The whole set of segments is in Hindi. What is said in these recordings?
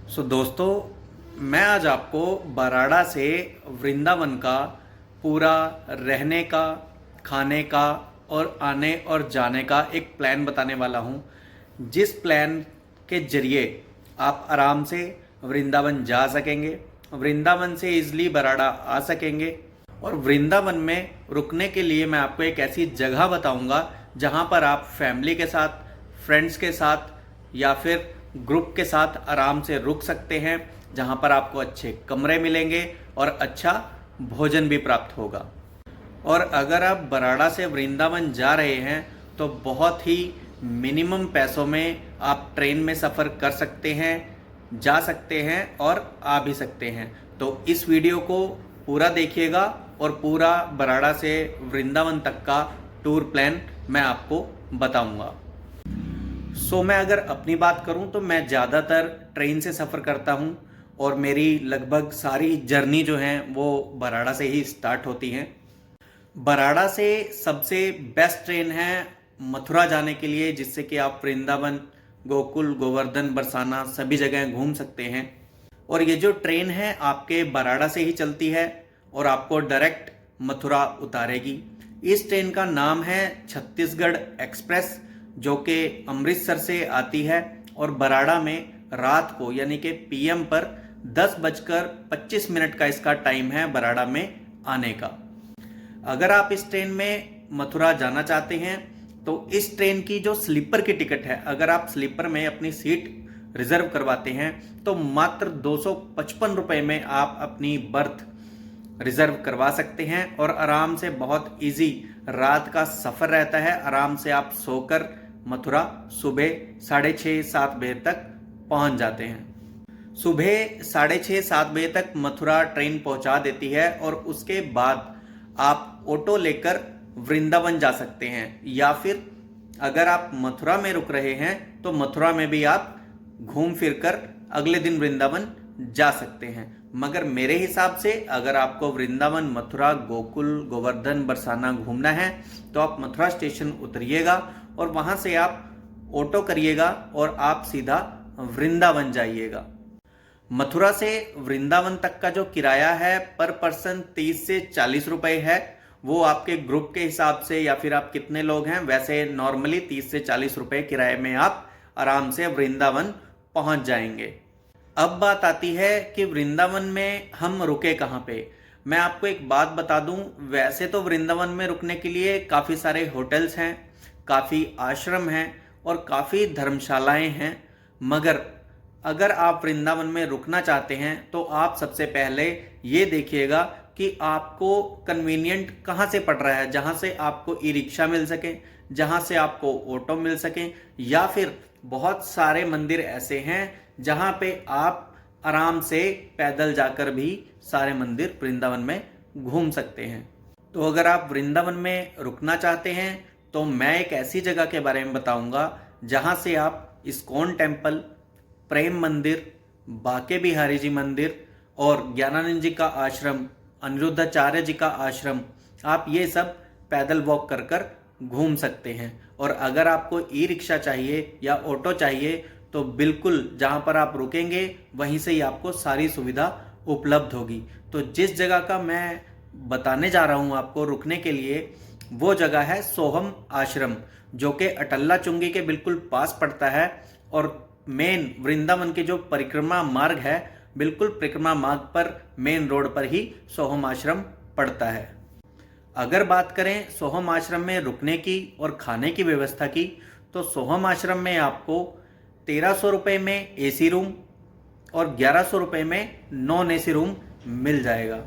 दोस्तों, मैं आज आपको बराड़ा से वृंदावन का पूरा रहने का, खाने का और आने और जाने का एक प्लान बताने वाला हूँ, जिस प्लान के जरिए आप आराम से वृंदावन जा सकेंगे, वृंदावन से इजली बराड़ा आ सकेंगे। और वृंदावन में रुकने के लिए मैं आपको एक ऐसी जगह बताऊंगा जहां पर आप फैमिली के साथ, फ्रेंड्स के साथ या फिर ग्रुप के साथ आराम से रुक सकते हैं, जहां पर आपको अच्छे कमरे मिलेंगे और अच्छा भोजन भी प्राप्त होगा। और अगर आप बराड़ा से वृंदावन जा रहे हैं तो बहुत ही मिनिमम पैसों में आप ट्रेन में सफ़र कर सकते हैं, जा सकते हैं और आ भी सकते हैं। तो इस वीडियो को पूरा देखिएगा और पूरा बराड़ा से वृंदावन तक का टूर प्लान मैं आपको बताऊंगा। मैं अगर अपनी बात करूं तो मैं ज़्यादातर ट्रेन से सफ़र करता हूं और मेरी लगभग सारी जर्नी जो है वो बराड़ा से ही स्टार्ट होती हैं। बराड़ा से सबसे बेस्ट ट्रेन है मथुरा जाने के लिए, जिससे कि आप वृंदावन, गोकुल, गोवर्धन, बरसाना सभी जगह घूम सकते हैं। और ये जो ट्रेन है आपके बराड़ा से ही चलती है और आपको डायरेक्ट मथुरा उतारेगी। इस ट्रेन का नाम है छत्तीसगढ़ एक्सप्रेस, जो कि अमृतसर से आती है और बराड़ा में रात को यानी कि पीएम पर 10:25 का इसका टाइम है बराड़ा में आने का। अगर आप इस ट्रेन में मथुरा जाना चाहते हैं तो इस ट्रेन की जो स्लीपर की टिकट है, अगर आप स्लीपर में अपनी सीट रिजर्व करवाते हैं तो मात्र 255 रुपए में आप अपनी बर्थ रिजर्व करवा सकते हैं और आराम से बहुत इजी रात का सफ़र रहता है। आराम से आप सोकर मथुरा सुबह 6:30-7 बजे तक पहुंच जाते हैं। सुबह 6:30-7 बजे तक मथुरा ट्रेन पहुंचा देती है और उसके बाद आप ऑटो लेकर वृंदावन जा सकते हैं, या फिर अगर आप मथुरा में रुक रहे हैं तो मथुरा में भी आप घूम फिर कर अगले दिन वृंदावन जा सकते हैं। मगर मेरे हिसाब से अगर आपको वृंदावन, मथुरा, गोकुल, गोवर्धन, बरसाना घूमना है तो आप मथुरा स्टेशन उतरिएगा और वहां से आप ऑटो करिएगा और आप सीधा वृंदावन जाइएगा। मथुरा से वृंदावन तक का जो किराया है पर पर्सन 30 से 40 रुपए है। वो आपके ग्रुप के हिसाब से या फिर आप कितने लोग हैं, वैसे नॉर्मली 30 से 40 रुपए किराए में आप आराम से वृंदावन पहुंच जाएंगे। अब बात आती है कि वृंदावन में हम रुके कहाँ पे। मैं आपको एक बात बता दूं, वैसे तो वृंदावन में रुकने के लिए काफ़ी सारे होटल्स हैं, काफ़ी आश्रम हैं और काफ़ी धर्मशालाएं हैं। मगर अगर आप वृंदावन में रुकना चाहते हैं तो आप सबसे पहले ये देखिएगा कि आपको कन्वीनियंट कहाँ से पड़ रहा है, जहाँ से आपको ई रिक्शा मिल सके, जहाँ से आपको ऑटो मिल सके, या फिर बहुत सारे मंदिर ऐसे हैं जहाँ पे आप आराम से पैदल जाकर भी सारे मंदिर वृंदावन में घूम सकते हैं। तो अगर आप वृंदावन में रुकना चाहते हैं तो मैं एक ऐसी जगह के बारे में बताऊंगा जहाँ से आप इस्कॉन टेम्पल, प्रेम मंदिर, बाके बिहारी जी मंदिर और ज्ञानानंद जी का आश्रम, अनिरुद्धाचार्य जी का आश्रम, आप ये सब पैदल वॉक कर कर घूम सकते हैं। और अगर आपको ई रिक्शा चाहिए या ऑटो चाहिए तो बिल्कुल जहाँ पर आप रुकेंगे वहीं से ही आपको सारी सुविधा उपलब्ध होगी। तो जिस जगह का मैं बताने जा रहा हूँ आपको रुकने के लिए, वो जगह है सोहम आश्रम, जो कि अटल्ला चुंगी के बिल्कुल पास पड़ता है और मेन वृंदावन के जो परिक्रमा मार्ग है, बिल्कुल परिक्रमा मार्ग पर मेन रोड पर ही सोहम आश्रम पड़ता है। अगर बात करें सोहम आश्रम में रुकने की और खाने की व्यवस्था की, तो सोहम आश्रम में आपको 1300 रुपये में एसी रूम और 1100 रुपये में नॉन एसी रूम मिल जाएगा।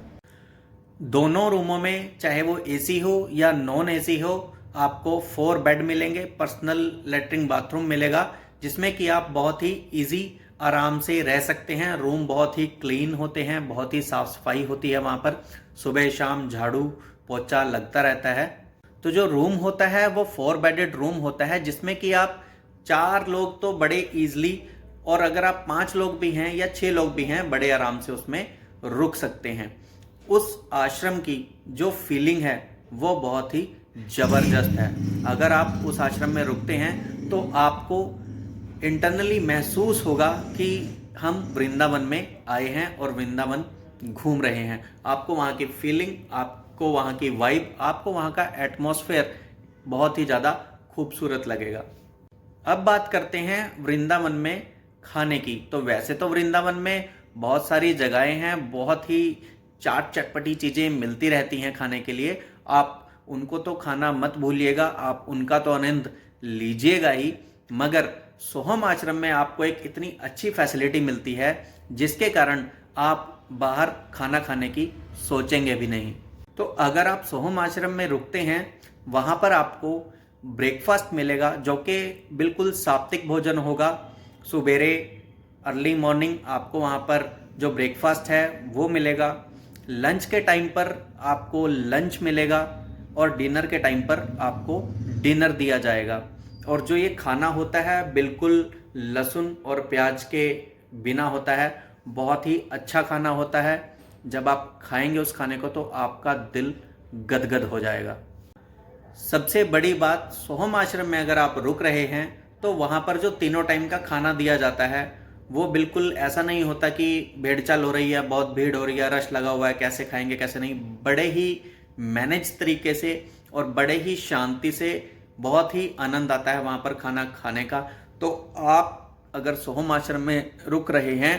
दोनों रूमों में चाहे वो एसी हो या नॉन एसी हो, आपको 4 बेड मिलेंगे, पर्सनल लेटरिन बाथरूम मिलेगा, जिसमें कि आप बहुत ही इजी आराम से रह सकते हैं। रूम बहुत ही क्लीन होते हैं, बहुत ही साफ सफाई होती है वहाँ पर, सुबह शाम झाड़ू पोछा लगता रहता है। तो जो रूम होता है वो 4 बेडेड रूम होता है, जिसमें कि आप 4 लोग तो बड़े इजीली, और अगर आप 5 लोग भी हैं या 6 लोग भी हैं, बड़े आराम से उसमें रुक सकते हैं। उस आश्रम की जो फीलिंग है वो बहुत ही जबरदस्त है। अगर आप उस आश्रम में रुकते हैं तो आपको इंटरनली महसूस होगा कि हम वृंदावन में आए हैं और वृंदावन घूम रहे हैं। आपको वहाँ की फीलिंग, आपको वहाँ की वाइब, आपको वहाँ का एटमॉस्फेयर बहुत ही ज़्यादा खूबसूरत लगेगा। अब बात करते हैं वृंदावन में खाने की। तो वैसे तो वृंदावन में बहुत सारी जगहें हैं, बहुत ही चाट चटपटी चीज़ें मिलती रहती हैं खाने के लिए। आप उनको तो खाना मत भूलिएगा, आप उनका तो आनंद लीजिएगा ही, मगर सोहम आश्रम में आपको एक इतनी अच्छी फैसिलिटी मिलती है जिसके कारण आप बाहर खाना खाने की सोचेंगे भी नहीं। तो अगर आप सोहम आश्रम में रुकते हैं, वहाँ पर आपको ब्रेकफास्ट मिलेगा जो कि बिल्कुल सात्विक भोजन होगा। सुबेरे अर्ली मॉर्निंग आपको वहाँ पर जो ब्रेकफास्ट है वो मिलेगा। लंच के टाइम पर आपको लंच मिलेगा और डिनर के टाइम पर आपको डिनर दिया जाएगा। और जो ये खाना होता है बिल्कुल लहसुन और प्याज के बिना होता है, बहुत ही अच्छा खाना होता है। जब आप खाएंगे उस खाने को तो आपका दिल गदगद हो जाएगा। सबसे बड़ी बात, सोहम आश्रम में अगर आप रुक रहे हैं तो वहाँ पर जो तीनों टाइम का खाना दिया जाता है वो बिल्कुल ऐसा नहीं होता कि भेड़ चाल हो रही है, बहुत भीड़ हो रही है, रश लगा हुआ है, कैसे खाएंगे कैसे नहीं। बड़े ही मैनेज तरीके से और बड़े ही शांति से, बहुत ही आनंद आता है वहाँ पर खाना खाने का। तो आप अगर सोहम आश्रम में रुक रहे हैं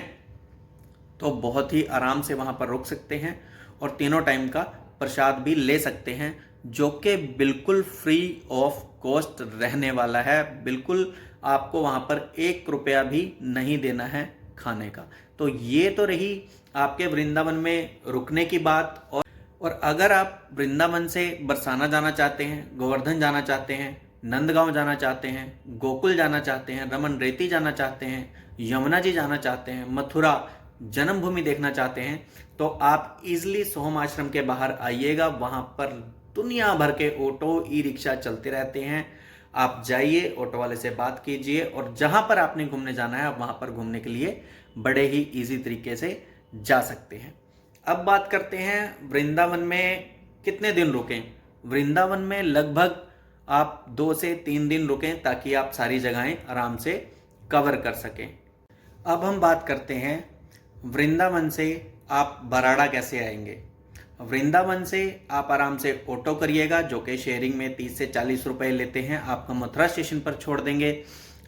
तो बहुत ही आराम से वहाँ पर रुक सकते हैं और तीनों टाइम का प्रसाद भी ले सकते हैं, जो कि बिल्कुल फ्री ऑफ कॉस्ट रहने वाला है। बिल्कुल आपको वहाँ पर 1 रुपया भी नहीं देना है खाने का। तो ये तो रही आपके वृंदावन में रुकने की बात। और अगर आप वृंदावन से बरसाना जाना चाहते हैं, गोवर्धन जाना चाहते हैं, नंदगांव जाना चाहते हैं, गोकुल जाना चाहते हैं, रमन रेती जाना चाहते हैं, यमुना जी जाना चाहते हैं, मथुरा जन्मभूमि देखना चाहते हैं, तो आप इजली सोहम आश्रम के बाहर आइएगा। वहाँ पर दुनिया भर के ऑटो, ई रिक्शा चलते रहते हैं। आप जाइए, ऑटो वाले से बात कीजिए और जहाँ पर आपने घूमने जाना है वहाँ पर घूमने के लिए बड़े ही इजी तरीके से जा सकते हैं। अब बात करते हैं वृंदावन में कितने दिन रुकें। वृंदावन में लगभग आप 2 से 3 दिन रुकें ताकि आप सारी जगहें आराम से कवर कर सकें। अब हम बात करते हैं वृंदावन से आप बराड़ा कैसे आएंगे। वृंदावन से आप आराम से ऑटो करिएगा जो कि शेयरिंग में 30 से 40 रुपए लेते हैं, आपको मथुरा स्टेशन पर छोड़ देंगे।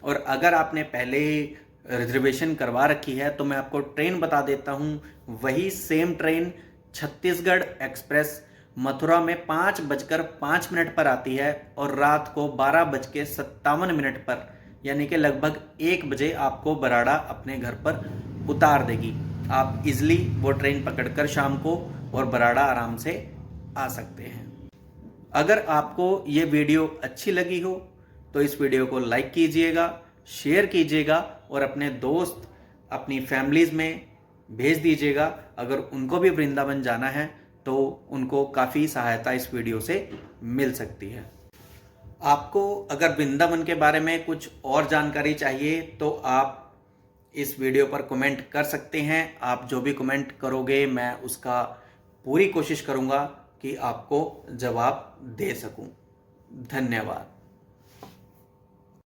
और अगर आपने पहले ही रिजर्वेशन करवा रखी है तो मैं आपको ट्रेन बता देता हूँ। वही same train Chhattisgarh express Mathura में 5:05 पर आती है और रात को 12:57 पर, यानी कि लगभग 1 बजे आपको बराड़ा अपने घर पर उतार देगी। आप इजली वो ट्रेन पकड़कर शाम को और बराड़ा आराम से आ सकते हैं। अगर आपको ये वीडियो अच्छी लगी हो तो इस वीडियो को लाइक कीजिएगा, शेयर कीजिएगा और अपने दोस्त, अपनी फैमिलीज में भेज दीजिएगा। अगर उनको भी वृंदावन जाना है तो उनको काफ़ी सहायता इस वीडियो से मिल सकती है। आपको अगर वृंदावन के बारे में कुछ और जानकारी चाहिए तो आप इस वीडियो पर कमेंट कर सकते हैं। आप जो भी कमेंट करोगे मैं उसका पूरी कोशिश करूंगा कि आपको जवाब दे सकूं। धन्यवाद।